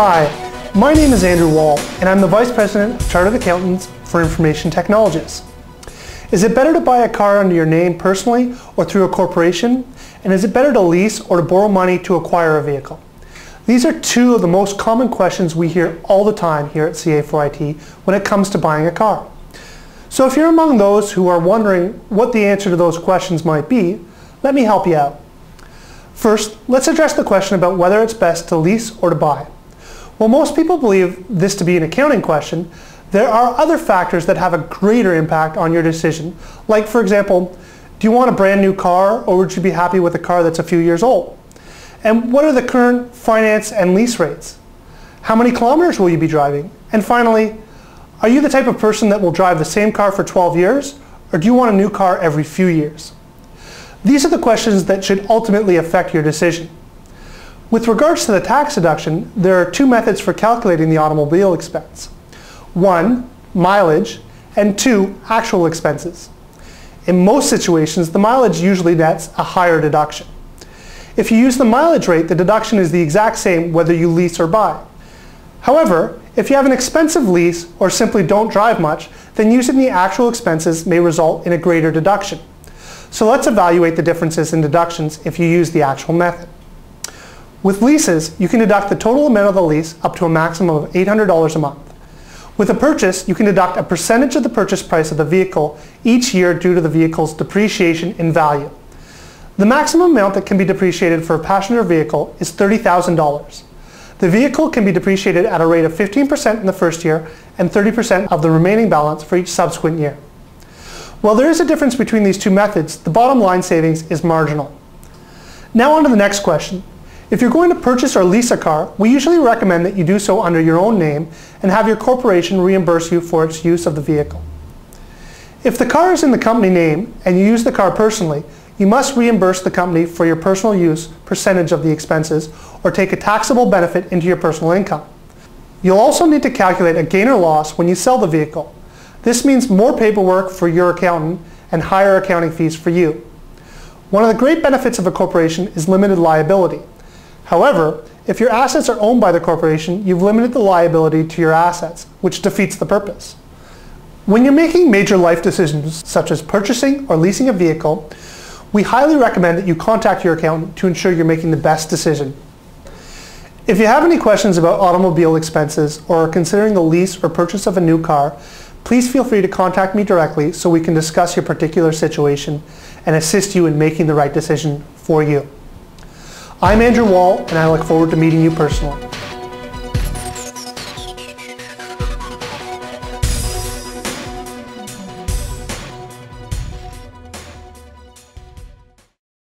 Hi, my name is Andrew Wall, and I'm the Vice President of Chartered Accountants for Information Technologies. Is it better to buy a car under your name personally or through a corporation? And is it better to lease or to borrow money to acquire a vehicle? These are two of the most common questions we hear all the time here at CA4IT when it comes to buying a car. So if you're among those who are wondering what the answer to those questions might be, let me help you out. First, let's address the question about whether it's best to lease or to buy. While most people believe this to be an accounting question, there are other factors that have a greater impact on your decision. Like, for example, do you want a brand new car, or would you be happy with a car that's a few years old? And what are the current finance and lease rates? How many kilometers will you be driving? And finally, are you the type of person that will drive the same car for 12 years, or do you want a new car every few years? These are the questions that should ultimately affect your decision. With regards to the tax deduction, there are two methods for calculating the automobile expense. One, mileage, and two, actual expenses. In most situations, the mileage usually nets a higher deduction. If you use the mileage rate, the deduction is the exact same whether you lease or buy. However, if you have an expensive lease or simply don't drive much, then using the actual expenses may result in a greater deduction. So let's evaluate the differences in deductions if you use the actual method. With leases, you can deduct the total amount of the lease up to a maximum of $800 a month. With a purchase, you can deduct a percentage of the purchase price of the vehicle each year due to the vehicle's depreciation in value. The maximum amount that can be depreciated for a passenger vehicle is $30,000. The vehicle can be depreciated at a rate of 15% in the first year and 30% of the remaining balance for each subsequent year. While there is a difference between these two methods, the bottom line savings is marginal. Now on to the next question. If you're going to purchase or lease a car, we usually recommend that you do so under your own name and have your corporation reimburse you for its use of the vehicle. If the car is in the company name and you use the car personally, you must reimburse the company for your personal use percentage of the expenses or take a taxable benefit into your personal income. You'll also need to calculate a gain or loss when you sell the vehicle. This means more paperwork for your accountant and higher accounting fees for you. One of the great benefits of a corporation is limited liability. However, if your assets are owned by the corporation, you've limited the liability to your assets, which defeats the purpose. When you're making major life decisions, such as purchasing or leasing a vehicle, we highly recommend that you contact your accountant to ensure you're making the best decision. If you have any questions about automobile expenses or are considering the lease or purchase of a new car, please feel free to contact me directly so we can discuss your particular situation and assist you in making the right decision for you. I'm Andrew Wall, and I look forward to meeting you personally.